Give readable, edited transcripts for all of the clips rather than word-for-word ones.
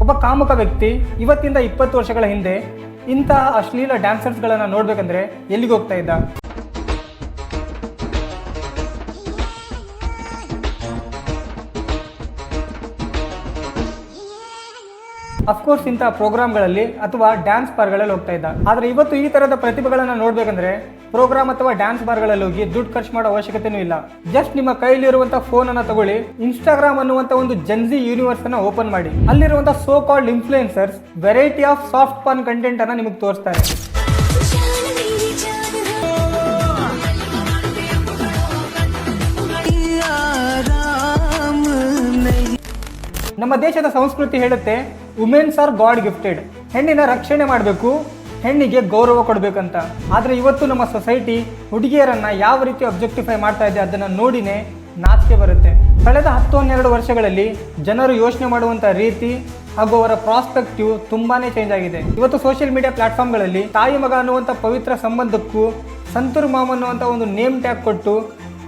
ಒಬ್ಬ ಕಾಮುಕ ವ್ಯಕ್ತಿ ಇವತ್ತಿಂದ 20 ವರ್ಷಗಳ ಹಿಂದೆ ಇಂತಹ ಅಶ್ಲೀಲ ಡ್ಯಾನ್ಸರ್ಸ್ಗಳನ್ನು ನೋಡ್ಬೇಕಂದ್ರೆ ಎಲ್ಲಿಗೆ ಹೋಗ್ತಾ ಇದ್ದ? ಅಫ್ಕೋರ್ಸ್ ಇಂತಹ ಪ್ರೋಗ್ರಾಮ್ಗಳಲ್ಲಿ ಅಥವಾ ಡ್ಯಾನ್ಸ್ ಬಾರ್ಗಳಲ್ಲಿ ಹೋಗ್ತಾ ಇದ್ದ. ಆದರೆ ಇವತ್ತು ಈ ತರದ ಪ್ರತಿಭೆಗಳನ್ನು ನೋಡ್ಬೇಕಂದ್ರೆ ಪ್ರೋಗ್ರಾಮ್ ಅಥವಾ ಡ್ಯಾನ್ಸ್ ಬಾರ್ಗಳಲ್ಲಿ ಹೋಗಿ ದುಡ್ಡು ಖರ್ಚು ಮಾಡೋ ಅವಶ್ಯಕತೆನೂ ಇಲ್ಲ. ಜಸ್ಟ್ ನಿಮ್ಮ ಕೈಲಿರುವಂತಹ ಫೋನ್ ಅನ್ನ ತಗೊಳ್ಳಿ, ಇನ್ಸ್ಟಾಗ್ರಾಮ್ ಅನ್ನುವಂತ ಒಂದು ಜೆನ್ಜಿ ಯೂನಿವರ್ಸ್ ಅನ್ನ ಓಪನ್ ಮಾಡಿ. ಅಲ್ಲಿರುವಂತಹ so called influencers variety of soft fun content ಅನ್ನ ನಿಮಗೆ ತೋರಿಸ್ತಾರೆ. ನಮ್ಮ ದೇಶದ ಸಂಸ್ಕೃತಿ ಹೇಳುತ್ತೆ ವುಮೆನ್ಸ್ ಆರ್ ಗಾಡ್ ಗಿಫ್ಟೆಡ್. ಹೆಣ್ಣಿನ ರಕ್ಷಣೆ ಮಾಡಬೇಕು, ಹೆಣ್ಣಿಗೆ ಗೌರವ ಕೊಡಬೇಕಂತ. ಆದರೆ ಇವತ್ತು ನಮ್ಮ ಸೊಸೈಟಿ ಹುಡುಗಿಯರನ್ನ ಯಾವ ರೀತಿ ಅಬ್ಜೆಕ್ಟಿಫೈ ಮಾಡ್ತಾ ಇದೆ ಅದನ್ನ ನೋಡಿನೇ ನಾಚಿಕೆ ಬರುತ್ತೆ. ಕಳೆದ 10-12 ವರ್ಷಗಳಲ್ಲಿ ಜನರು ಯೋಚನೆ ಮಾಡುವಂತ ರೀತಿ ಹಾಗೂ ಅವರ ಪ್ರಾಸ್ಪೆಕ್ಟಿವ್ ತುಂಬಾನೇ ಚೇಂಜ್ ಆಗಿದೆ. ಇವತ್ತು ಸೋಷಿಯಲ್ ಮೀಡಿಯಾ ಪ್ಲಾಟ್ಫಾರ್ಮ್ಗಳಲ್ಲಿ ತಾಯಿ ಮಗ ಅನ್ನುವಂಥ ಪವಿತ್ರ ಸಂಬಂಧಕ್ಕೂ ಸಂತೂರ್ ಮಾಮ್ ಅನ್ನುವಂಥ ಒಂದು ನೇಮ್ ಟ್ಯಾಗ್ ಕೊಟ್ಟು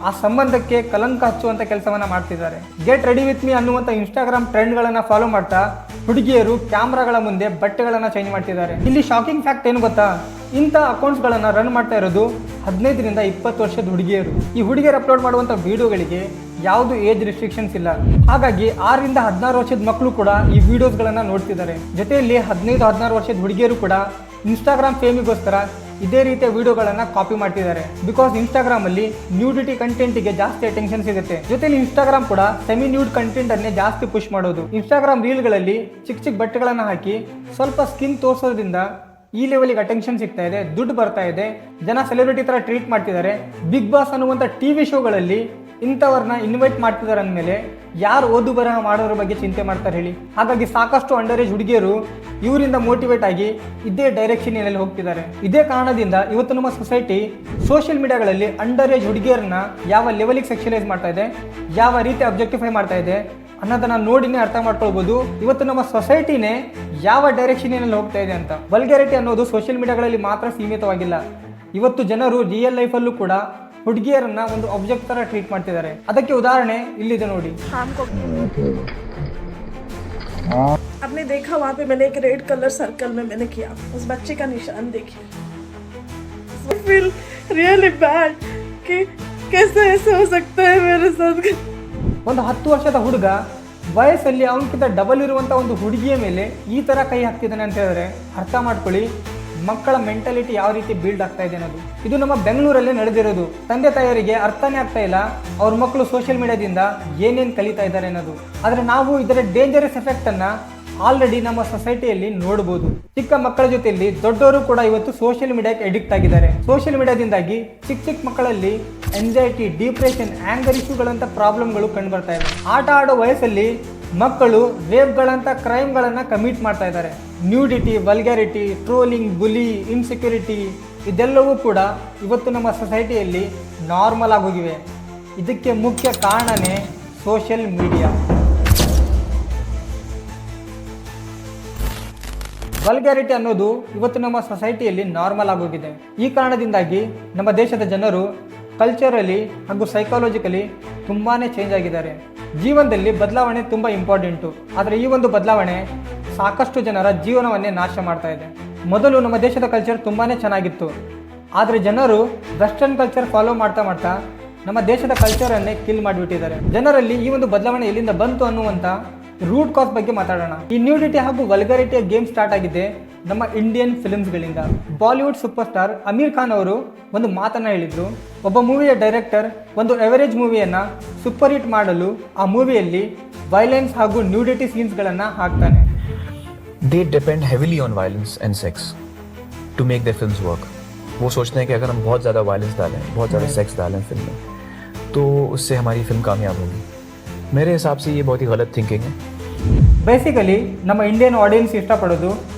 ಆ ಸಂಬಂಧಕ್ಕೆ ಕಲಂಕ ಹಚ್ಚುವಂತ ಕೆಲಸವನ್ನ ಮಾಡ್ತಿದ್ದಾರೆ. ಗೆಟ್ ರೆಡಿ ವಿತ್ ಮೀ ಅನ್ನುವಂಥ ಇನ್ಸ್ಟಾಗ್ರಾಮ್ ಟ್ರೆಂಡ್ಗಳನ್ನ ಫಾಲೋ ಮಾಡ್ತಾ ಹುಡುಗಿಯರು ಕ್ಯಾಮ್ರಾಗಳ ಮುಂದೆ ಬಟ್ಟೆಗಳನ್ನ ಚೇಂಜ್ ಮಾಡ್ತಿದ್ದಾರೆ. ಇಲ್ಲಿ ಶಾಕಿಂಗ್ ಫ್ಯಾಕ್ಟ್ ಏನು ಗೊತ್ತಾ? ಇಂಥ ಅಕೌಂಟ್ಸ್ಗಳನ್ನ ರನ್ ಮಾಡ್ತಾ ಇರೋದು 15ರಿಂದ 20 ವರ್ಷದ ಹುಡುಗಿಯರು. ಈ ಹುಡುಗಿಯರು ಅಪ್ಲೋಡ್ ಮಾಡುವಂಥ ವಿಡಿಯೋಗಳಿಗೆ ಯಾವುದು ಏಜ್ ರಿಸ್ಟ್ರಿಕ್ಷನ್ಸ್ ಇಲ್ಲ. ಹಾಗಾಗಿ 6ರಿಂದ 16 ವರ್ಷದ ಮಕ್ಕಳು ಕೂಡ ಈ ವಿಡಿಯೋಸ್ಗಳನ್ನ ನೋಡ್ತಿದ್ದಾರೆ. ಜೊತೆಯಲ್ಲಿ 15-16 ವರ್ಷದ ಹುಡುಗಿಯರು ಕೂಡ ಇನ್ಸ್ಟಾಗ್ರಾಮ್ ಫೇಮಿಗೋಸ್ಕರ ಇದೇ ರೀತಿಯ ವಿಡಿಯೋಗಳನ್ನ ಕಾಪಿ ಮಾಡ್ತಿದ್ದಾರೆ. ಬಿಕಾಸ್ ಇನ್ಸ್ಟಾಗ್ರಾಮ್ ಅಲ್ಲಿ ನ್ಯೂಡಿಟಿ ಕಂಟೆಂಟ್ಗೆ ಜಾಸ್ತಿ ಅಟೆನ್ಷನ್ ಸಿಗುತ್ತೆ. ಜೊತೆಲಿ ಇನ್ಸ್ಟಾಗ್ರಾಮ್ ಕೂಡ ಸೆಮಿ ನ್ಯೂಡ್ ಕಂಟೆಂಟ್ ಅನ್ನೇ ಜಾಸ್ತಿ ಪುಷ್ ಮಾಡೋದು. ಇನ್ಸ್ಟಾಗ್ರಾಮ್ ರೀಲ್ಗಳಲ್ಲಿ ಚಿಕ್ಕ ಬಟ್ಟೆಗಳನ್ನ ಹಾಕಿ ಸ್ವಲ್ಪ ಸ್ಕಿನ್ ತೋರಿಸೋದ್ರಿಂದ ಈ ಲೆವೆಲ್ಗೆ ಅಟೆನ್ಷನ್ ಸಿಗ್ತಾ ಇದೆ, ದುಡ್ಡು ಬರ್ತಾ ಇದೆ, ಜನ ಸೆಲೆಬ್ರಿಟಿ ತರ ಟ್ರೀಟ್ ಮಾಡ್ತಿದ್ದಾರೆ. ಬಿಗ್ ಬಾಸ್ ಅನ್ನುವಂಥ ಟಿವಿ ಶೋಗಳಲ್ಲಿ ಇಂಥವ್ರನ್ನ ಇನ್ವೈಟ್ ಮಾಡ್ತಿದ್ದಾರೆ ಅಂದಮೇಲೆ ಯಾರು ಓದು ಬರಹ ಮಾಡೋದ್ರ ಬಗ್ಗೆ ಚಿಂತೆ ಮಾಡ್ತಾರೆ ಹೇಳಿ? ಹಾಗಾಗಿ ಸಾಕಷ್ಟು ಅಂಡರ್ ಏಜ್ ಹುಡುಗಿಯರು ಇವರಿಂದ ಮೋಟಿವೇಟ್ ಆಗಿ ಇದೇ ಡೈರೆಕ್ಷನ್ನಲ್ಲಿ ಹೋಗ್ತಿದ್ದಾರೆ. ಇದೇ ಕಾರಣದಿಂದ ಇವತ್ತು ನಮ್ಮ ಸೊಸೈಟಿ ಸೋಷಿಯಲ್ ಮೀಡಿಯಾಗಳಲ್ಲಿ ಅಂಡರ್ ಏಜ್ ಹುಡುಗಿಯರನ್ನ ಯಾವ ಲೆವೆಲಿಗೆ ಸೆಕ್ಷುಲೈಸ್ ಮಾಡ್ತಾ ಇದೆ, ಯಾವ ರೀತಿ ಅಬ್ಜೆಕ್ಟಿಫೈ ಮಾಡ್ತಾ ಇದೆ ಅನ್ನೋದನ್ನ ನೋಡಿನೇ ಅರ್ಥ ಮಾಡ್ಕೊಳ್ಬೋದು ಇವತ್ತು ನಮ್ಮ ಸೊಸೈಟಿನೇ ಯಾವ ಡೈರೆಕ್ಷನ್ನಲ್ಲಿ ಹೋಗ್ತಾ ಇದೆ ಅಂತ. ವಲ್ಗ್ಯಾರಿಟಿ ಅನ್ನೋದು ಸೋಷಿಯಲ್ ಮೀಡಿಯಾಗಳಲ್ಲಿ ಮಾತ್ರ ಸೀಮಿತವಾಗಿಲ್ಲ. ಇವತ್ತು ಜನರು ರಿಯಲ್ ಲೈಫಲ್ಲೂ ಕೂಡ ಹುಡುಗಿಯರನ್ನ ಒಂದು ಆಬ್ಜೆಕ್ಟ್ ತರ ಟ್ರೀಟ್ ಮಾಡ್ತಿದ್ದಾರೆ. ಅದಕ್ಕೆ ಉದಾಹರಣೆ ಇಲ್ಲಿದೆ ನೋಡಿ. आपने देखा वहाँ पे मैंने एक रेड कलर सर्कल में मैंने किया, उस बच्चे का निशान देखिए. I feel really bad कि कैसे ऐसे हो सकता है मेरे साथ. ಒಂದು 10 ವರ್ಷದ ಹುಡುಗ ವಯಸ್ಸಲ್ಲಿ ಅವನಕ್ಕಿಂತ ಡಬಲ್ ಇರುವಂಥ ಒಂದು ಹುಡುಗಿಯ ಮೇಲೆ ಈ ಥರ ಕೈ ಹಾಕ್ತಿದ್ದಾನೆ ಅಂತ ಹೇಳಿದ್ರೆ ಅರ್ಥ ಮಾಡ್ಕೊಳ್ಳಿ ಮಕ್ಕಳ ಮೆಂಟಾಲಿಟಿ ಯಾವ ರೀತಿ ಬಿಲ್ಡ್ ಆಗ್ತಾ ಇದೆ ಅನ್ನೋದು. ಇದು ನಮ್ಮ ಬೆಂಗಳೂರಲ್ಲೇ ನಡೆದಿರೋದು. ತಂದೆ ತಾಯಿಯರಿಗೆ ಅರ್ಥನೇ ಆಗ್ತಾ ಇಲ್ಲ ಅವ್ರ ಮಕ್ಕಳು ಸೋಷಿಯಲ್ ಮೀಡಿಯಾದಿಂದ ಏನೇನು ಕಲಿತಾ ಇದ್ದಾರೆ ಅನ್ನೋದು. ಆದರೆ ನಾವು ಇದರ ಡೇಂಜರಸ್ ಎಫೆಕ್ಟ್ ಅನ್ನ ಆಲ್ರೆಡಿ ನಮ್ಮ ಸೊಸೈಟಿಯಲ್ಲಿ ನೋಡಬಹುದು. ಚಿಕ್ಕ ಮಕ್ಕಳ ಜೊತೆಯಲ್ಲಿ ದೊಡ್ಡವರು ಕೂಡ ಇವತ್ತು ಸೋಷಿಯಲ್ ಮೀಡಿಯಾಕ್ಕೆ ಅಡಿಕ್ಟ್ ಆಗಿದ್ದಾರೆ. ಸೋಷಿಯಲ್ ಮೀಡಿಯಾದಿಂದಾಗಿ ಚಿಕ್ಕ ಮಕ್ಕಳಲ್ಲಿ ಎಂಜೈಟಿ, ಡಿಪ್ರೆಷನ್, ಆಂಗರ್ ಇಶ್ಯೂಗಳಂತ ಪ್ರಾಬ್ಲಮ್ಗಳು ಕಂಡು ಬರ್ತಾ ಇದೆ. ಆಟ ಆಡೋ ವಯಸ್ಸಲ್ಲಿ ಮಕ್ಕಳು ರೇಪ್ಗಳಂತ ಕ್ರೈಮ್ಗಳನ್ನ ಕಮಿಟ್ ಮಾಡ್ತಾ ಇದ್ದಾರೆ. Nudity, vulgarity, trolling, bully, insecurity ಇದೆಲ್ಲವೂ ಕೂಡ ಇವತ್ತು ನಮ್ಮ ಸೊಸೈಟಿಯಲ್ಲಿ ನಾರ್ಮಲ್ ಆಗೋಗಿವೆ. ಇದಕ್ಕೆ ಮುಖ್ಯ ಕಾರಣನೇ ಸೋಷಿಯಲ್ ಮೀಡಿಯಾ. ವಲ್ಗ್ಯಾರಿಟಿ ಅನ್ನೋದು ಇವತ್ತು ನಮ್ಮ ಸೊಸೈಟಿಯಲ್ಲಿ ನಾರ್ಮಲ್ ಆಗೋಗಿದೆ. ಈ ಕಾರಣದಿಂದಾಗಿ ನಮ್ಮ ದೇಶದ ಜನರು ಕಲ್ಚರಲಿ ಹಾಗೂ ಸೈಕಾಲಜಿಕಲಿ ತುಂಬಾ ಚೇಂಜ್ ಆಗಿದ್ದಾರೆ. ಜೀವನದಲ್ಲಿ ಬದಲಾವಣೆ ತುಂಬ ಇಂಪಾರ್ಟೆಂಟು. ಆದರೆ ಈ ಒಂದು ಬದಲಾವಣೆ ಸಾಕಷ್ಟು ಜನರ ಜೀವನವನ್ನೇ ನಾಶ ಮಾಡ್ತಾ ಇದೆ. ಮೊದಲು ನಮ್ಮ ದೇಶದ ಕಲ್ಚರ್ ತುಂಬಾ ಚೆನ್ನಾಗಿತ್ತು. ಆದರೆ ಜನರು ವೆಸ್ಟರ್ನ್ ಕಲ್ಚರ್ ಫಾಲೋ ಮಾಡ್ತಾ ನಮ್ಮ ದೇಶದ ಕಲ್ಚರನ್ನೇ ಕಿಲ್ ಮಾಡಿಬಿಟ್ಟಿದ್ದಾರೆ. ಜನರಲ್ಲಿ ಈ ಒಂದು ಬದಲಾವಣೆ ಎಲ್ಲಿಂದ ಬಂತು ಅನ್ನುವಂಥ ರೂಟ್ ಕಾಸ್ ಬಗ್ಗೆ ಮಾತಾಡೋಣ. ಈ ನ್ಯೂಡಿಟಿ ಹಾಗೂ ವಲ್ಗರಿಟಿಯ ಗೇಮ್ ಸ್ಟಾರ್ಟ್ ಆಗಿದೆ ನಮ್ಮ ಇಂಡಿಯನ್ ಫಿಲ್ಮ್ಸ್ಗಳಿಂದ. Bollywood super star Aamir Khan ಅವರು ಒಂದು ಮಾತನ್ನ ಹೇಳಿದ್ರು. ಒಬ್ಬ ಮೂವಿಯ ಡೈರೆಕ್ಟರ್ ಒಂದು ಎವರೇಜ್ ಮೂವಿಯನ್ನ ಸೂಪರ್ ಹಿಟ್ ಮಾಡಲು ಆ ಮೂವಿಯಲ್ಲಿ ವೈಲೆನ್ಸ್ ಹಾಗೂ ನ್ಯೂಡಿಟಿ ಸೀನ್ಸ್ಗಳನ್ನು ಹಾಕ್ತಾನೆ. They depend heavily on violence and sex to make their films work. वो सोचते हैं कि अगर हम बहुत ज़्यादा वायलेंस डालें, बहुत ज़्यादा सेक्स डालें फिल्म में, तो उससे हमारी फिल्म कामयाब होगी. मेरे हिसाब से ये बहुत ही गलत थिंकिंग है. ಬೇಸಿಕಲಿ ನಮ್ಮ ಇಂಡಿಯನ್ ಆಡಿಯನ್ಸ್ ಇಷ್ಟಪಡೋದು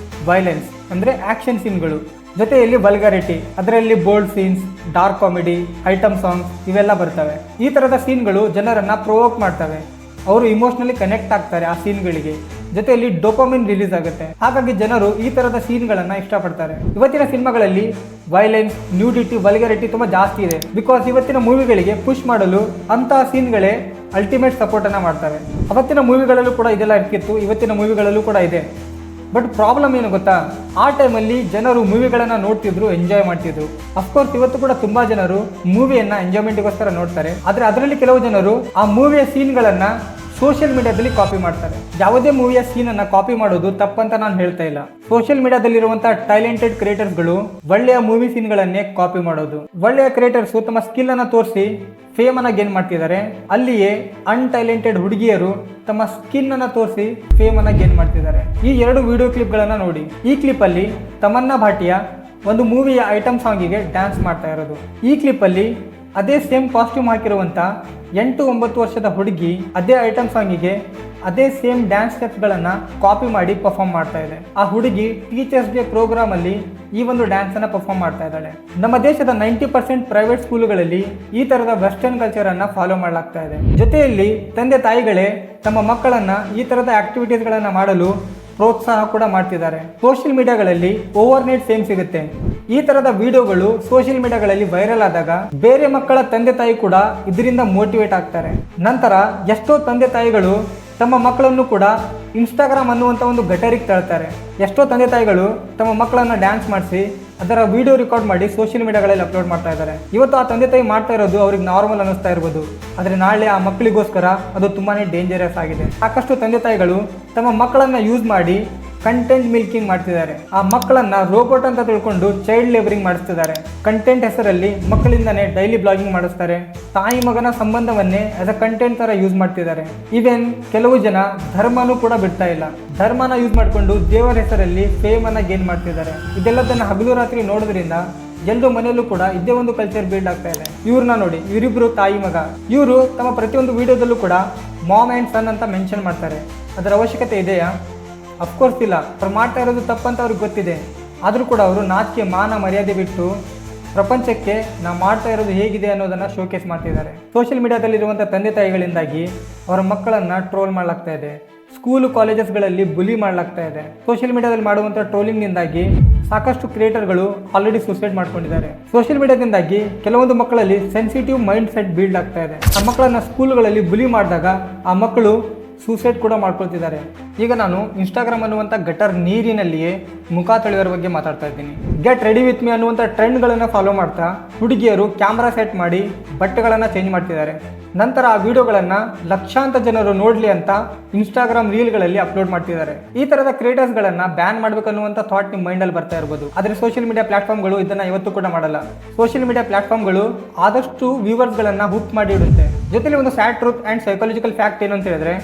ವೈಲೆನ್ಸ್ ಅಂದರೆ ಆ್ಯಕ್ಷನ್ ಸೀನ್ಗಳು, ಜೊತೆಯಲ್ಲಿ ವಲ್ಗಾರಿಟಿ, ಅದರಲ್ಲಿ bold scenes, dark comedy, item songs ಇವೆಲ್ಲ ಬರ್ತವೆ. ಈ ಥರದ ಸೀನ್ಗಳು ಜನರನ್ನು ಪ್ರೊವೋಕ್ ಮಾಡ್ತವೆ. ಅವರು ಇಮೋಷ್ನಲಿ ಕನೆಕ್ಟ್ ಆಗ್ತಾರೆ ಆ ಸೀನ್ಗಳಿಗೆ. ಜೊತೆಯಲ್ಲಿ ಡೋಪಮಿನ್ ರಿಲೀಸ್ ಆಗುತ್ತೆ. ಹಾಗಾಗಿ ಜನರು ಈ ಥರದ ಸೀನ್ಗಳನ್ನು ಇಷ್ಟಪಡ್ತಾರೆ. ಇವತ್ತಿನ ಸಿನಿಮಾಗಳಲ್ಲಿ ವೈಲೆನ್ಸ್, ನ್ಯೂಡಿಟಿ, ವಲ್ಗಾರಿಟಿ ತುಂಬ ಜಾಸ್ತಿ ಇದೆ. ಬಿಕಾಸ್ ಇವತ್ತಿನ ಮೂವಿಗಳಿಗೆ ಪುಷ್ ಮಾಡಲು ಅಂತಹ ಸೀನ್ಗಳೇ ಅಲ್ಟಿಮೇಟ್ ಸಪೋರ್ಟನ್ನು ಮಾಡ್ತವೆ. ಅವತ್ತಿನ ಮೂವಿಗಳಲ್ಲೂ ಕೂಡ ಇದೆಲ್ಲ ಇರ್ತಿತ್ತು, ಇವತ್ತಿನ ಮೂವಿಗಳಲ್ಲೂ ಕೂಡ ಇದೆ. ಬಟ್ ಪ್ರಾಬ್ಲಮ್ ಏನು ಗೊತ್ತಾ, ಆ ಟೈಮಲ್ಲಿ ಜನರು ಮೂವಿಗಳನ್ನು ನೋಡ್ತಿದ್ರು, ಎಂಜಾಯ್ ಮಾಡ್ತಿದ್ರು. ಅಫ್ಕೋರ್ಸ್ ಇವತ್ತು ಕೂಡ ತುಂಬ ಜನರು ಮೂವಿಯನ್ನು ಎಂಜಾಯ್ಮೆಂಟ್ಗೋಸ್ಕರ ನೋಡ್ತಾರೆ. ಆದರೆ ಅದರಲ್ಲಿ ಕೆಲವು ಜನರು ಆ ಮೂವಿಯ ಸೀನ್ಗಳನ್ನು ಸೋಷಿಯಲ್ ಮೀಡಿಯಾದಲ್ಲಿ ಕಾಪಿ ಮಾಡ್ತಾರೆ. ಯಾವುದೇ ಮೂವಿಯ ಸೀನನ್ನು ಕಾಪಿ ಮಾಡೋದು ತಪ್ಪಂತ ನಾನು ಹೇಳ್ತಾ ಇಲ್ಲ. ಸೋಷಿಯಲ್ ಮೀಡಿಯಾದಲ್ಲಿರುವಂತಹ ಟ್ಯಾಲೆಂಟೆಡ್ ಕ್ರಿಯೇಟರ್ಸ್ಗಳು ಒಳ್ಳೆಯ ಮೂವಿ ಸೀನ್ಗಳನ್ನೇ ಕಾಪಿ ಮಾಡೋದು. ಒಳ್ಳೆಯ ಕ್ರಿಯೇಟರ್ಸ್ ತಮ್ಮ ಸ್ಕಿಲ್ ಅನ್ನು ತೋರಿಸಿ ಫೇಮ್ ಅನ್ನ ಗೇನ್ ಮಾಡ್ತಿದ್ದಾರೆ. ಅಲ್ಲಿಯೇ ಅನ್ಟ್ಯಾಲೆಂಟೆಡ್ ಹುಡುಗಿಯರು ತಮ್ಮ ಸ್ಕಿನ್ ಅನ್ನ ತೋರಿಸಿ ಫೇಮ್ ಅನ್ನ ಗೇನ್ ಮಾಡ್ತಿದ್ದಾರೆ. ಈ 2 ವಿಡಿಯೋ ಕ್ಲಿಪ್ಗಳನ್ನ ನೋಡಿ. ಈ ಕ್ಲಿಪ್ ಅಲ್ಲಿ ತಮನ್ನಾ ಭಾಟಿಯಾ ಒಂದು ಮೂವಿಯ ಐಟಮ್ ಸಾಂಗಿಗೆ ಡ್ಯಾನ್ಸ್ ಮಾಡ್ತಾ ಇರೋದು. ಈ ಕ್ಲಿಪ್ ಅಲ್ಲಿ ಅದೇ ಸೇಮ್ ಕಾಸ್ಟ್ಯೂಮ್ ಹಾಕಿರುವಂತ 8-9 ವರ್ಷದ ಹುಡುಗಿ ಅದೇ ಐಟಮ್ ಸಾಂಗಿಗೆ ಅದೇ ಸೇಮ್ ಡ್ಯಾನ್ಸ್ ಸ್ಟೆಪ್ಸ್ಗಳನ್ನು ಕಾಪಿ ಮಾಡಿ ಪರ್ಫಾರ್ಮ್ ಮಾಡ್ತಾ ಇದೆ. ಆ ಹುಡುಗಿ ಟೀಚರ್ಸ್ ಡೇ ಪ್ರೋಗ್ರಾಮ್ ಅಲ್ಲಿ ಈ ಒಂದು ಡ್ಯಾನ್ಸ್ ಅನ್ನ ಪರ್ಫಾರ್ಮ್ ಮಾಡ್ತಾ ಇದ್ದಾಳೆ. ನಮ್ಮ ದೇಶದ 90% ಪ್ರೈವೇಟ್ ಸ್ಕೂಲುಗಳಲ್ಲಿ ಈ ತರದ ವೆಸ್ಟರ್ನ್ ಕಲ್ಚರ್ ಅನ್ನ ಫಾಲೋ ಮಾಡಲಾಗ್ತಾ ಇದೆ. ಜೊತೆಯಲ್ಲಿ ತಂದೆ ತಾಯಿಗಳೇ ತಮ್ಮ ಮಕ್ಕಳನ್ನ ಈ ತರದ ಆಕ್ಟಿವಿಟೀಸ್ ಗಳನ್ನ ಮಾಡಲು ಪ್ರೋತ್ಸಾಹ ಕೂಡ ಮಾಡ್ತಿದ್ದಾರೆ. ಸೋಷಿಯಲ್ ಮೀಡಿಯಾಗಳಲ್ಲಿ ಓವರ್ ನೈಟ್ ಫೇಮ್ ಸಿಗುತ್ತೆ. ಈ ತರದ ವಿಡಿಯೋಗಳು ಸೋಷಿಯಲ್ ಮೀಡಿಯಾಗಳಲ್ಲಿ ವೈರಲ್ ಆದಾಗ ಬೇರೆ ಮಕ್ಕಳ ತಂದೆ ತಾಯಿ ಕೂಡ ಇದರಿಂದ ಮೋಟಿವೇಟ್ ಆಗ್ತಾರೆ. ನಂತರ ಎಷ್ಟೋ ತಂದೆ ತಾಯಿಗಳು ತಮ್ಮ ಮಕ್ಕಳನ್ನು ಕೂಡ ಇನ್ಸ್ಟಾಗ್ರಾಮ್ ಅನ್ನುವಂಥ ಒಂದು ಗಟರಿಗೆ ತಳ್ತಾರೆ. ಎಷ್ಟೋ ತಂದೆ ತಾಯಿಗಳು ತಮ್ಮ ಮಕ್ಕಳನ್ನು ಡ್ಯಾನ್ಸ್ ಮಾಡಿಸಿ ಅದರ ವಿಡಿಯೋ ರೆಕಾರ್ಡ್ ಮಾಡಿ ಸೋಷಿಯಲ್ ಮೀಡಿಯಾಗಳಲ್ಲಿ ಅಪ್ಲೋಡ್ ಮಾಡ್ತಾ ಇದ್ದಾರೆ. ಇವತ್ತು ಆ ತಂದೆ ತಾಯಿ ಮಾಡ್ತಾ ಇರೋದು ಅವ್ರಿಗೆ ನಾರ್ಮಲ್ ಅನ್ನಿಸ್ತಾ ಇರ್ಬೋದು, ಆದರೆ ನಾಳೆ ಆ ಮಕ್ಕಳಿಗೋಸ್ಕರ ಅದು ತುಂಬಾ ಡೇಂಜರಸ್ ಆಗಿದೆ. ಸಾಕಷ್ಟು ತಂದೆ ತಾಯಿಗಳು ತಮ್ಮ ಮಕ್ಕಳನ್ನು ಯೂಸ್ ಮಾಡಿ ಕಂಟೆಂಟ್ ಮಿಲ್ಕಿಂಗ್ ಮಾಡ್ತಿದ್ದಾರೆ. ಆ ಮಕ್ಕಳನ್ನ ರೋಬೋಟ್ ಅಂತ ತಿಳ್ಕೊಂಡು ಚೈಲ್ಡ್ ಲೇಬರಿಂಗ್ ಮಾಡಿಸ್ತಿದ್ದಾರೆ. ಕಂಟೆಂಟ್ ಹೆಸರಲ್ಲಿ ಮಕ್ಕಳಿಂದನೇ ಡೈಲಿ ಬ್ಲಾಗಿಂಗ್ ಮಾಡಿಸ್ತಾರೆ. ತಾಯಿ ಮಗನ ಸಂಬಂಧವನ್ನೇ ಆಸ್ ಅ ಕಂಟೆಂಟ್ ತರ ಯೂಸ್ ಮಾಡ್ತಿದ್ದಾರೆ. ಈವನ್ ಕೆಲವು ಜನ ಧರ್ಮನೂ ಕೂಡ ಬಿಡ್ತಾ ಇಲ್ಲ. ಧರ್ಮನ ಯೂಸ್ ಮಾಡಿಕೊಂಡು ದೇವರ ಹೆಸರಲ್ಲಿ ಫೇಮ್ ಅನ್ನ ಗೇನ್ ಮಾಡ್ತಿದ್ದಾರೆ. ಇದೆಲ್ಲದನ್ನ ಹಗಲು ರಾತ್ರಿ ನೋಡೋದ್ರಿಂದ ಎಲ್ಲರೂ ಮನೆಯಲ್ಲೂ ಕೂಡ ಇದೇ ಒಂದು ಕಲ್ಚರ್ ಬಿಲ್ಡ್ ಆಗ್ತಾ ಇದೆ. ಇವ್ರನ್ನ ನೋಡಿ, ಇವರಿಬ್ರು ತಾಯಿ ಮಗ. ಇವರು ತಮ್ಮ ಪ್ರತಿಯೊಂದು ವಿಡಿಯೋದಲ್ಲೂ ಕೂಡ ಮಾಮ್ ಆ್ಯಂಡ್ ಸನ್ ಅಂತ ಮೆನ್ಷನ್ ಮಾಡ್ತಾರೆ. ಅದರ ಅವಶ್ಯಕತೆ ಇದೆಯಾ? ಅಫ್ಕೋರ್ಸ್ ಇಲ್ಲ. ಅವ್ರು ಮಾಡ್ತಾ ಇರೋದು ತಪ್ಪಂತ ಅವ್ರಿಗೆ ಗೊತ್ತಿದೆ. ಆದರೂ ಕೂಡ ಅವರು ನಾಚಿಕೆ ಮಾನ ಮರ್ಯಾದೆ ಬಿಟ್ಟು ಪ್ರಪಂಚಕ್ಕೆ ನಾವು ಮಾಡ್ತಾ ಇರೋದು ಹೇಗಿದೆ ಅನ್ನೋದನ್ನು ಶೋಕೇಸ್ ಮಾಡ್ತಿದ್ದಾರೆ. ಸೋಷಿಯಲ್ ಮೀಡಿಯಾದಲ್ಲಿರುವಂಥ ತಂದೆ ತಾಯಿಗಳಿಂದಾಗಿ ಅವರ ಮಕ್ಕಳನ್ನು ಟ್ರೋಲ್ ಮಾಡಲಾಗ್ತಾ ಇದೆ. ಸ್ಕೂಲು ಕಾಲೇಜಸ್ಗಳಲ್ಲಿ ಬುಲಿ ಮಾಡಲಾಗ್ತಾ ಇದೆ. ಸೋಷಿಯಲ್ ಮೀಡಿಯಾದಲ್ಲಿ ಮಾಡುವಂಥ ಟ್ರೋಲಿಂಗ್ನಿಂದಾಗಿ ಸಾಕಷ್ಟು ಕ್ರಿಯೇಟರ್ಗಳು ಆಲ್ರೆಡಿ ಸೂಸೈಡ್ ಮಾಡ್ಕೊಂಡಿದ್ದಾರೆ. ಸೋಷಿಯಲ್ ಮೀಡಿಯಾದಿಂದಾಗಿ ಕೆಲವೊಂದು ಮಕ್ಕಳಲ್ಲಿ ಸೆನ್ಸಿಟಿವ್ ಮೈಂಡ್ ಸೆಟ್ ಬಿಲ್ಡ್ ಆಗ್ತಾ ಇದೆ. ಆ ಮಕ್ಕಳನ್ನು ಸ್ಕೂಲ್ಗಳಲ್ಲಿ ಬುಲಿ ಮಾಡಿದಾಗ ಆ ಮಕ್ಕಳು ಸೂಸೈಡ್ ಕೂಡ ಮಾಡ್ಕೊಳ್ತಿದ್ದಾರೆ. ಈಗ ನಾನು ಇನ್ಸ್ಟಾಗ್ರಾಮ್ ಅನ್ನುವಂಥ ಗಟರ್ ನೀರಿನಲ್ಲಿಯೇ ಮುಖ ತೊಳೆಯೋರ ಬಗ್ಗೆ ಮಾತಾಡ್ತಾ ಇದ್ದೀನಿ. ಗೆಟ್ ರೆಡಿ ವಿತ್ ಮೀ ಅನ್ನುವಂಥ ಟ್ರೆಂಡ್ಗಳನ್ನು ಫಾಲೋ ಮಾಡ್ತಾ ಹುಡುಗಿಯರು ಕ್ಯಾಮ್ರಾ ಸೆಟ್ ಮಾಡಿ ಬಟ್ಟೆಗಳನ್ನು ಚೇಂಜ್ ಮಾಡ್ತಿದ್ದಾರೆ. ನಂತರ ಆ ವಿಡಿಯೋಗಳನ್ನು ಲಕ್ಷಾಂತರ ಜನರು ನೋಡಲಿ ಅಂತ ಇನ್ಸ್ಟಾಗ್ರಾಮ್ ರೀಲ್ಗಳಲ್ಲಿ ಅಪ್ಲೋಡ್ ಮಾಡ್ತಿದ್ದಾರೆ. ಈ ಥರದ ಕ್ರಿಯೇಟರ್ಸ್ಗಳನ್ನು ಬ್ಯಾನ್ ಮಾಡಬೇಕನ್ನುವಂಥ ಥಾಟ್ ನಿಮ್ಮ ಮೈಂಡಲ್ಲಿ ಬರ್ತಾ ಇರ್ಬೋದು. ಆದರೆ ಸೋಷಿಯಲ್ ಮೀಡಿಯಾ ಪ್ಲಾಟ್ಫಾರ್ಮ್ಗಳು ಇದನ್ನು ಇವತ್ತು ಕೂಡ ಮಾಡಲ್ಲ. ಸೋಷಿಯಲ್ ಮೀಡಿಯಾ ಪ್ಲಾಟ್ಫಾರ್ಮ್ಗಳು ಆದಷ್ಟು ವ್ಯೂವರ್ಸ್ಗಳನ್ನು ಹುಕ್ ಮಾಡಿ ಇಡುತ್ತೆ. ಜೊತೆಲಿ ಒಂದು sad truth and psychological fact ಏನು ಅಂತ ಹೇಳಿದ್ರೆ,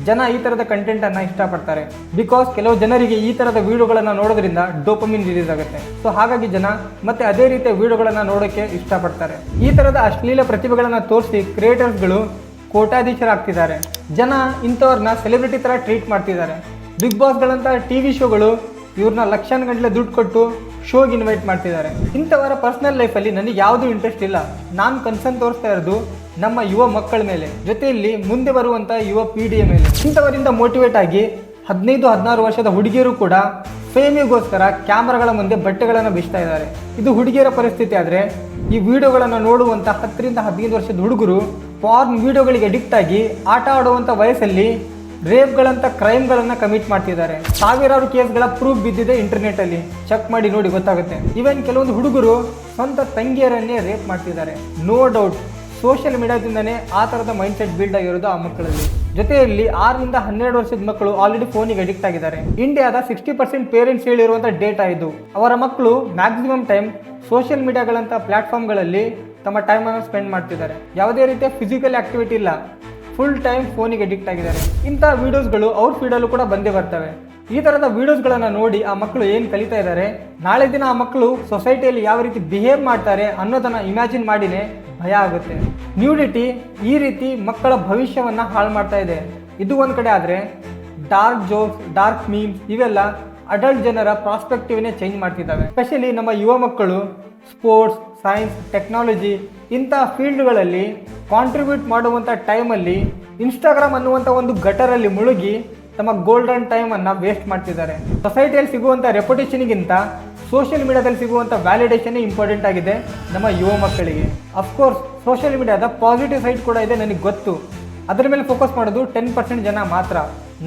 ಜನ ಈ ಥರದ ಕಂಟೆಂಟನ್ನು ಇಷ್ಟಪಡ್ತಾರೆ. ಬಿಕಾಸ್ ಕೆಲವು ಜನರಿಗೆ ಈ ಥರದ ವಿಡಿಯೋಗಳನ್ನು ನೋಡೋದ್ರಿಂದ ಡೋಪಮಿನ್ ರಿಲೀಸ್ ಆಗುತ್ತೆ. ಸೊ ಹಾಗಾಗಿ ಜನ ಮತ್ತೆ ಅದೇ ರೀತಿಯ ವಿಡಿಯೋಗಳನ್ನು ನೋಡೋಕ್ಕೆ ಇಷ್ಟಪಡ್ತಾರೆ. ಈ ಥರದ ಅಶ್ಲೀಲ ಪ್ರತಿಭೆಗಳನ್ನು ತೋರಿಸಿ ಕ್ರಿಯೇಟರ್ಸ್ಗಳು ಕೋಟ್ಯಾಧೀಶರಾಗ್ತಿದ್ದಾರೆ. ಜನ ಇಂಥವ್ರನ್ನ ಸೆಲೆಬ್ರಿಟಿ ಥರ ಟ್ರೀಟ್ ಮಾಡ್ತಿದ್ದಾರೆ. ಬಿಗ್ ಬಾಸ್ಗಳಂಥ TV ಶೋಗಳು ಇವ್ರನ್ನ ಲಕ್ಷಾನುಗಟ್ಟಲೆ ದುಡ್ಡು ಕೊಟ್ಟು ಶೋಗೆ ಇನ್ವೈಟ್ ಮಾಡ್ತಿದ್ದಾರೆ. ಇಂಥವರ ಪರ್ಸನಲ್ ಲೈಫಲ್ಲಿ ನನಗೆ ಯಾವುದೂ ಇಂಟ್ರೆಸ್ಟ್ ಇಲ್ಲ. ನಾನು ಕನ್ಸರ್ನ್ ತೋರಿಸ್ತಾ ಇರೋದು ನಮ್ಮ ಯುವ ಮಕ್ಕಳ ಮೇಲೆ, ಜೊತೆಯಲ್ಲಿ ಮುಂದೆ ಬರುವಂಥ ಯುವ ಪೀಳಿಗೆಯ ಮೇಲೆ. ಇಂಥವರಿಂದ ಮೋಟಿವೇಟ್ ಆಗಿ 15-16 ವರ್ಷದ ಹುಡುಗಿಯರು ಕೂಡ ಫೇಮಿಗೋಸ್ಕರ ಕ್ಯಾಮ್ರಾಗಳ ಮುಂದೆ ಬಟ್ಟೆಗಳನ್ನು ಬಿಚ್ತಾ ಇದ್ದಾರೆ. ಇದು ಹುಡುಗಿಯರ ಪರಿಸ್ಥಿತಿ. ಆದರೆ ಈ ವಿಡಿಯೋಗಳನ್ನು ನೋಡುವಂಥ 10-15 ವರ್ಷದ ಹುಡುಗರು ಪಾರ್ನ್ ವಿಡಿಯೋಗಳಿಗೆ ಅಡಿಕ್ಟ್ ಆಗಿ ಆಟ ಆಡುವಂಥ ವಯಸ್ಸಲ್ಲಿ ರೇಪ್ಗಳಂಥ ಕ್ರೈಮ್ಗಳನ್ನು ಕಮಿಟ್ ಮಾಡ್ತಿದ್ದಾರೆ. ಸಾವಿರಾರು ಕೇಸ್ಗಳ ಪ್ರೂಫ್ ಬಿದ್ದಿದೆ ಇಂಟರ್ನೆಟ್ಟಲ್ಲಿ. ಚೆಕ್ ಮಾಡಿ ನೋಡಿ, ಗೊತ್ತಾಗುತ್ತೆ. ಈವನ್ ಕೆಲವೊಂದು ಹುಡುಗರು ಸ್ವಂತ ತಂಗಿಯರನ್ನೇ ರೇಪ್ ಮಾಡ್ತಿದ್ದಾರೆ. ನೋ ಡೌಟ್ ಸೋಷಿಯಲ್ ಮೀಡಿಯಾದಿಂದನೇ ಆ ಥರದ ಮೈಂಡ್ ಸೆಟ್ ಬಿಲ್ಡ್ ಆಗಿರೋದು ಆ ಮಕ್ಕಳಲ್ಲಿ. ಜೊತೆಯಲ್ಲಿ 6-12 ವರ್ಷದ ಮಕ್ಕಳು ಆಲ್ರೆಡಿ ಫೋನಿಗೆ ಅಡಿಕ್ಟ್ ಆಗಿದ್ದಾರೆ. ಇಂಡಿಯಾದ 60% ಪೇರೆಂಟ್ಸ್ ಹೇಳಿರುವಂಥ ಡೇಟಾ ಇದು. ಅವರ ಮಕ್ಕಳು ಮ್ಯಾಕ್ಸಿಮಮ್ ಟೈಮ್ ಸೋಷಿಯಲ್ ಮೀಡಿಯಾಗಳಂಥ ಪ್ಲಾಟ್ಫಾರ್ಮ್ಗಳಲ್ಲಿ ತಮ್ಮ ಟೈಮನ್ನು ಸ್ಪೆಂಡ್ ಮಾಡ್ತಿದ್ದಾರೆ. ಯಾವುದೇ ರೀತಿಯ ಫಿಸಿಕಲ್ ಆಕ್ಟಿವಿಟಿ ಇಲ್ಲ, ಫುಲ್ ಟೈಮ್ ಫೋನಿಗೆ ಅಡಿಕ್ಟ್ ಆಗಿದ್ದಾರೆ. ಇಂಥ ವೀಡಿಯೋಸ್ಗಳು ಅವ್ರ ಫೀಡಲ್ಲೂ ಕೂಡ ಬಂದೇ ಬರ್ತವೆ. ಈ ಥರದ ವೀಡಿಯೋಸ್ಗಳನ್ನು ನೋಡಿ ಆ ಮಕ್ಕಳು ಏನು ಕಲಿತಾ ಇದ್ದಾರೆ, ನಾಳೆ ದಿನ ಆ ಮಕ್ಕಳು ಸೊಸೈಟಿಯಲ್ಲಿ ಯಾವ ರೀತಿ ಬಿಹೇವ್ ಮಾಡ್ತಾರೆ ಅನ್ನೋದನ್ನು ಇಮ್ಯಾಜಿನ್ ಮಾಡಿನೇ ಭಯ ಆಗುತ್ತೆ. ನ್ಯೂಡಿಟಿ ಈ ರೀತಿ ಮಕ್ಕಳ ಭವಿಷ್ಯವನ್ನು ಹಾಳು ಮಾಡ್ತಾ ಇದೆ. ಇದು ಒಂದು ಕಡೆ ಆದರೆ ಡಾರ್ಕ್ ಜೋಕ್ಸ್, ಡಾರ್ಕ್ ಮೀಮ್ಸ್ ಇವೆಲ್ಲ ಅಡಲ್ಟ್ ಜನರ ಪ್ರಾಸ್ಪೆಕ್ಟಿವ್ನೇ ಚೇಂಜ್ ಮಾಡ್ತಿದ್ದಾವೆ. ಸ್ಪೆಷಲಿ ನಮ್ಮ ಯುವ ಮಕ್ಕಳು ಸ್ಪೋರ್ಟ್ಸ್, ಸೈನ್ಸ್, ಟೆಕ್ನಾಲಜಿ ಇಂಥ ಫೀಲ್ಡ್ಗಳಲ್ಲಿ ಕಾಂಟ್ರಿಬ್ಯೂಟ್ ಮಾಡುವಂಥ ಟೈಮಲ್ಲಿ ಇನ್ಸ್ಟಾಗ್ರಾಮ್ ಅನ್ನುವಂಥ ಒಂದು ಗಟರಲ್ಲಿ ಮುಳುಗಿ ತಮ್ಮ ಗೋಲ್ಡನ್ ಟೈಮನ್ನು ವೇಸ್ಟ್ ಮಾಡ್ತಿದ್ದಾರೆ. ಸೊಸೈಟಿಯಲ್ಲಿ ಸಿಗುವಂಥ ರೆಪ್ಯುಟೇಷನ್ಗಿಂತ ಸೋಷಿಯಲ್ ಮೀಡಿಯಾದಲ್ಲಿ ಸಿಗುವಂಥ ವ್ಯಾಲಿಡೇಷನ್ ಇಂಪಾರ್ಟೆಂಟ್ ಆಗಿದೆ ನಮ್ಮ ಯುವ ಮಕ್ಕಳಿಗೆ. ಅಫ್ಕೋರ್ಸ್ ಸೋಷಿಯಲ್ ಮೀಡಿಯಾದ ಪಾಸಿಟಿವ್ ಸೈಡ್ ಕೂಡ ಇದೆ, ನನಗೆ ಗೊತ್ತು. ಅದರ ಮೇಲೆ ಫೋಕಸ್ ಮಾಡೋದು 10% ಜನ ಮಾತ್ರ.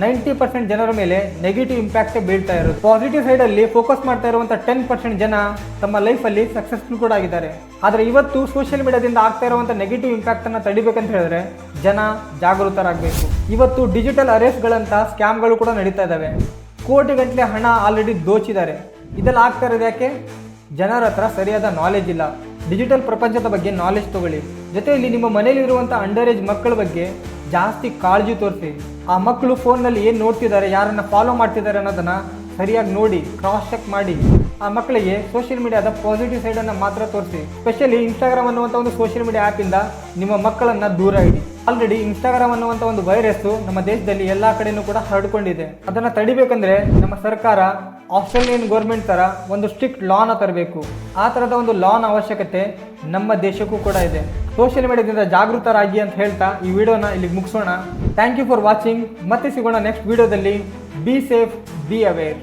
90% ಜನರ ಮೇಲೆ ನೆಗೆಟಿವ್ ಇಂಪ್ಯಾಕ್ಟೇ ಬೀಳ್ತಾ ಇರೋದು. ಪಾಸಿಟಿವ್ ಸೈಡಲ್ಲಿ ಫೋಕಸ್ ಮಾಡ್ತಾ ಇರುವಂಥ 10% ಜನ ತಮ್ಮ ಲೈಫಲ್ಲಿ ಸಕ್ಸಸ್ಫುಲ್ ಕೂಡ ಆಗಿದ್ದಾರೆ. ಆದರೆ ಇವತ್ತು ಸೋಷಿಯಲ್ ಮೀಡಿಯಾದಿಂದ ಆಗ್ತಾ ಇರುವಂಥ ನೆಗೆಟಿವ್ ಇಂಪ್ಯಾಕ್ಟನ್ನು ತಡಿಬೇಕಂತ ಹೇಳಿದ್ರೆ ಜನ ಜಾಗೃತರಾಗಬೇಕು. ಇವತ್ತು ಡಿಜಿಟಲ್ ಅರೆಸ್ಟ್ಗಳಂಥ ಸ್ಕ್ಯಾಮ್ಗಳು ಕೂಡ ನಡೀತಾ ಇದ್ದಾವೆ. ಕೋಟಿಗಟ್ಟಲೆ ಹಣ ಆಲ್ರೆಡಿ ದೋಚಿದ್ದಾರೆ. ಇದೆಲ್ಲ ಆಗ್ತಾ ಇರೋದು ಯಾಕೆ? ಜನರ ಹತ್ರ ಸರಿಯಾದ ನಾಲೆಜ್ ಇಲ್ಲ. ಡಿಜಿಟಲ್ ಪ್ರಪಂಚದ ಬಗ್ಗೆ ನಾಲೆಜ್ ತಗೊಳ್ಳಿ. ಜೊತೆಯಲ್ಲಿ ನಿಮ್ಮ ಮನೆಯಲ್ಲಿರುವಂಥ ಅಂಡರ್ ಏಜ್ ಮಕ್ಕಳ ಬಗ್ಗೆ ಜಾಸ್ತಿ ಕಾಳಜಿ ತೋರಿಸಿ. ಆ ಮಕ್ಕಳು ಫೋನ್ನಲ್ಲಿ ಏನು ನೋಡ್ತಿದ್ದಾರೆ, ಯಾರನ್ನ ಫಾಲೋ ಮಾಡ್ತಿದ್ದಾರೆ ಅನ್ನೋದನ್ನು ಸರಿಯಾಗಿ ನೋಡಿ, ಕ್ರಾಸ್ ಚೆಕ್ ಮಾಡಿ. ಆ ಮಕ್ಕಳಿಗೆ ಸೋಷಿಯಲ್ ಮೀಡಿಯಾದ ಪಾಸಿಟಿವ್ ಸೈಡನ್ನು ಮಾತ್ರ ತೋರಿಸಿ. ಸ್ಪೆಷಲಿ ಇನ್ಸ್ಟಾಗ್ರಾಮ್ ಅನ್ನುವಂಥ ಒಂದು ಸೋಷಿಯಲ್ ಮೀಡಿಯಾ ಆ್ಯಪಿಂದ ನಿಮ್ಮ ಮಕ್ಕಳನ್ನು ದೂರ ಇಡಿ. ಆಲ್ರೆಡಿ ಇನ್ಸ್ಟಾಗ್ರಾಮ್ ಅನ್ನುವಂಥ ಒಂದು ವೈರಸ್ಸು ನಮ್ಮ ದೇಶದಲ್ಲಿ ಎಲ್ಲ ಕಡೆಯೂ ಕೂಡ ಹರಡಿಕೊಂಡಿದೆ. ಅದನ್ನು ತಡಿಬೇಕಂದ್ರೆ ನಮ್ಮ ಸರ್ಕಾರ ಆಸ್ಟ್ರೇಲಿಯನ್ ಗೌರ್ಮೆಂಟ್ ಥರ ಒಂದು ಸ್ಟ್ರಿಕ್ಟ್ ಲಾನ ತರಬೇಕು. ಆ ಥರದ ಒಂದು ಲಾನ ಅವಶ್ಯಕತೆ ನಮ್ಮ ದೇಶಕ್ಕೂ ಕೂಡ ಇದೆ. ಸೋಷಿಯಲ್ ಮೀಡಿಯಾದಿಂದ ಜಾಗೃತರಾಗಿ ಅಂತ ಹೇಳ್ತಾ ಈ ವಿಡಿಯೋನ ಇಲ್ಲಿಗೆ ಮುಗಿಸೋಣ. Thank you for watching. ಮತ್ತೆ ಸಿಗೋಣ ನೆಕ್ಸ್ಟ್ ವಿಡಿಯೋದಲ್ಲಿ. Be safe, be aware.